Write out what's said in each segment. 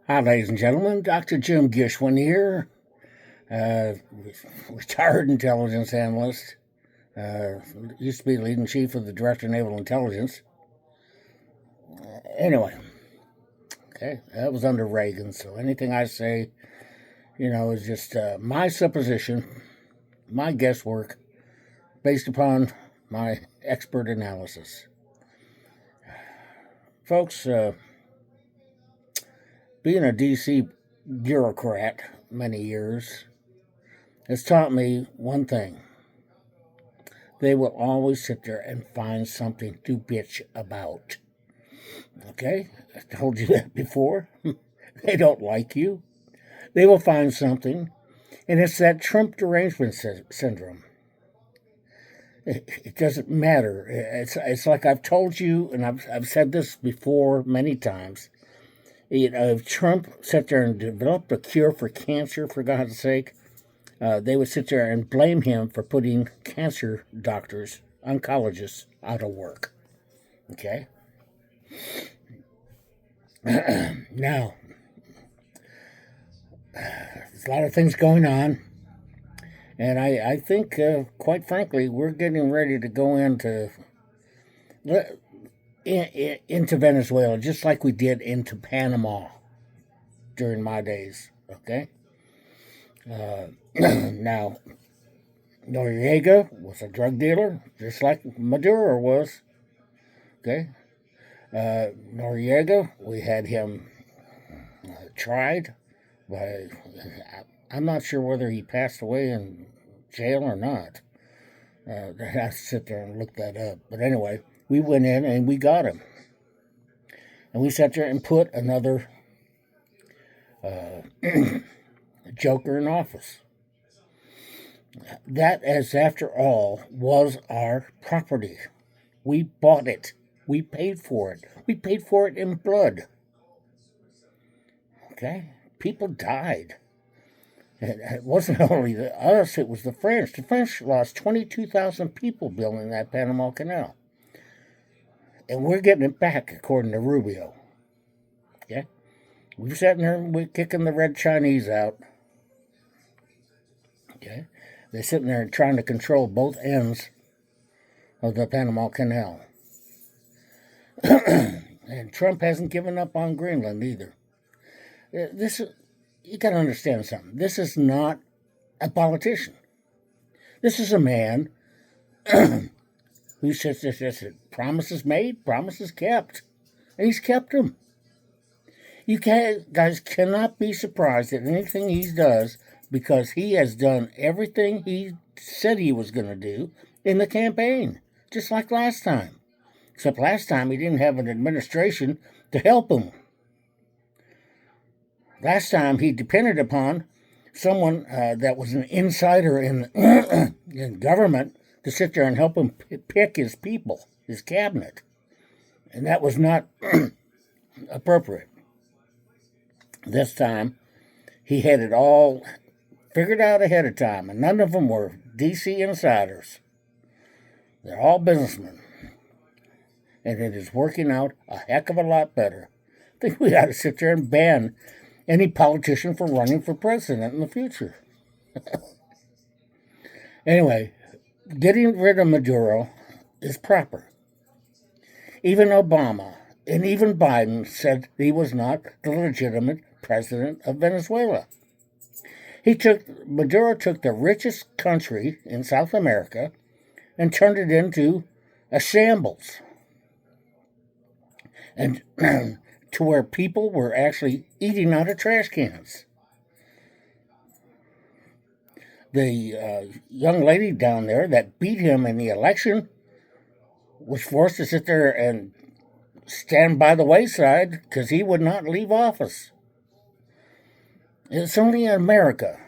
Hi, ladies and gentlemen. Dr. Jim Gishwin here, uh, retired intelligence analyst. Uh, Used to be leading chief of the Director of Naval Intelligence. Anyway, okay, that was under Reagan, so anything I say, is just my supposition, my guesswork, based upon my expert analysis. Folks, being a D.C. bureaucrat many years has taught me one thing. They will always sit there and find something to bitch about. Okay? I told you that before. They don't like you. They will find something. And it's that Trump derangement syndrome. It doesn't matter. It's like I've told you, and I've said this before many times. If Trump sat there and developed a cure for cancer, for God's sake, they would sit there and blame him for putting cancer doctors, oncologists, out of work. Okay? Now, there's a lot of things going on, and I think, quite frankly, we're getting ready to go into Venezuela, just like we did into Panama during my days. Okay? Now, Noriega was a drug dealer, just like Maduro was. Okay? Noriega, we had him tried by, I'm not sure whether he passed away in jail or not. I have to sit there and look that up. But anyway, we went in and we got him. And we sat there and put another joker in office. That, as after all, was our property. We bought it. We paid for it. We paid for it in blood. Okay? People died. It wasn't only us, it was the French. The French lost 22,000 people building that Panama Canal. And we're getting it back, according to Rubio. Okay? We're sitting there and we're kicking the red Chinese out. Okay? They're sitting there trying to control both ends of the Panama Canal. And Trump hasn't given up on Greenland either. You got to understand something. This is not a politician. This is a man who says promises made, promises kept. And he's kept them. You guys cannot be surprised at anything he does, because he has done everything he said he was going to do in the campaign, just like last time. Except last time he didn't have an administration to help him. Last time he depended upon someone that was an insider in government to sit there and help him pick his people, his cabinet. And that was not appropriate. This time, he had it all figured out ahead of time, and none of them were D.C. insiders. They're all businessmen. And it is working out a heck of a lot better. I think we ought to sit there and ban any politician from running for president in the future. Anyway, getting rid of Maduro is proper. Even Obama and even Biden said he was not the legitimate president of Venezuela. Maduro took the richest country in South America and turned it into a shambles. And to where people were actually eating out of trash cans. The young lady down there that beat him in the election was forced to sit there and stand by the wayside because he would not leave office. It's only in America.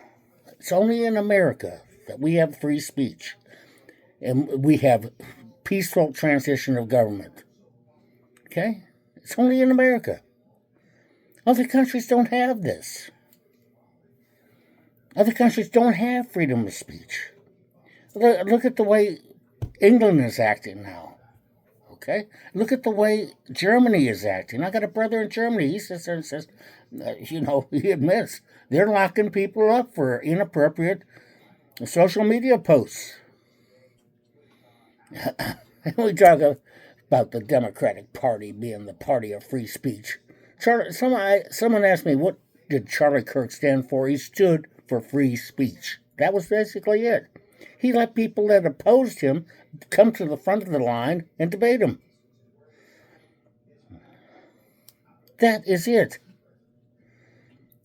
It's only in America that we have free speech. And we have peaceful transition of government. Okay? It's only in America. Other countries don't have this. Other countries don't have freedom of speech. Look at the way England is acting now. Okay? Look at the way Germany is acting. I got a brother in Germany. He sits there and says, he admits they're locking people up for inappropriate social media posts. And we talk about the Democratic Party being the party of free speech. Someone asked me, what did Charlie Kirk stand for? He stood for free speech. That was basically it. He let people that opposed him come to the front of the line and debate him. That is it.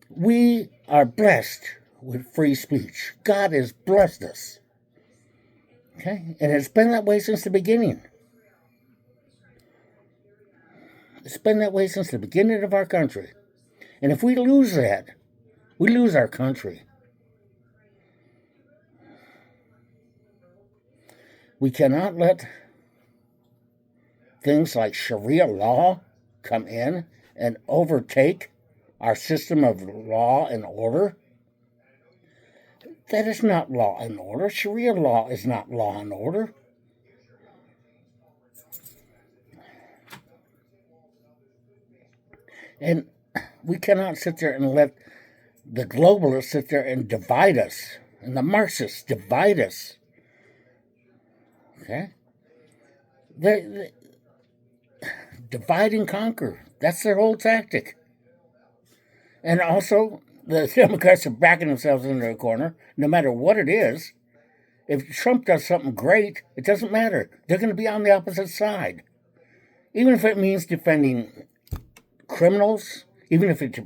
We are blessed with free speech. God has blessed us. Okay? And it's been that way since the beginning. It's been that way since the beginning of our country. And if we lose that, we lose our country. We cannot let things like Sharia law come in and overtake our system of law and order. That is not law and order. Sharia law is not law and order. And we cannot sit there and let the globalists sit there and divide us, and the Marxists divide us. Okay? They divide and conquer. That's their whole tactic. And also, the Democrats are backing themselves into a corner, no matter what it is. If Trump does something great, it doesn't matter. They're going to be on the opposite side. Even if it means defending criminals, even if it's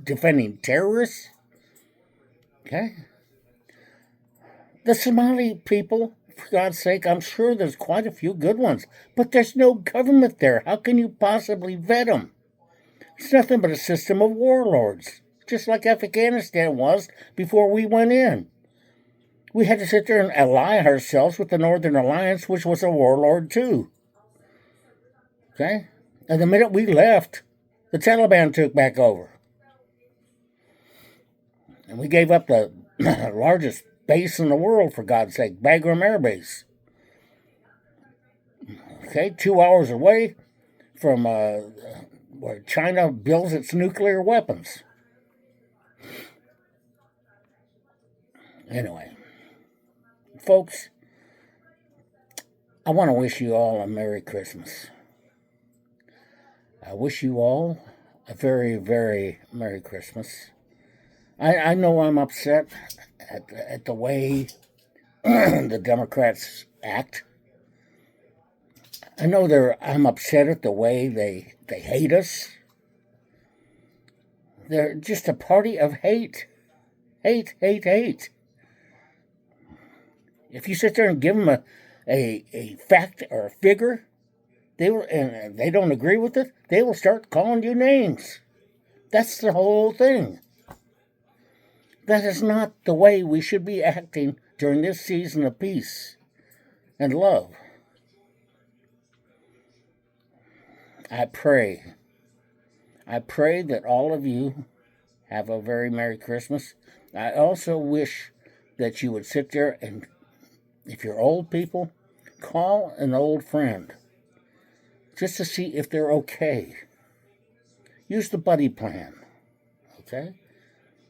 defending terrorists. Okay? The Somali people, for God's sake, I'm sure there's quite a few good ones, but there's no government there. How can you possibly vet them? It's nothing but a system of warlords, just like Afghanistan was before we went in. We had to sit there and ally ourselves with the Northern Alliance, which was a warlord too. Okay? And the minute we left, the Taliban took back over. And we gave up the largest base in the world, for God's sake, Bagram Air Base. Okay, 2 hours away from where China builds its nuclear weapons. Anyway, folks, I want to wish you all a Merry Christmas. I wish you all a very, very Merry Christmas. I know I'm upset at the way the Democrats act. I know I'm upset at the way they hate us. They're just a party of hate. Hate, hate, hate. If you sit there and give them a fact or a figure, and they don't agree with it, they will start calling you names. That's the whole thing. That is not the way we should be acting during this season of peace and love. I pray that all of you have a very Merry Christmas. I also wish that you would sit there and, if you're old people, call an old friend just to see if they're okay. Use the buddy plan, okay?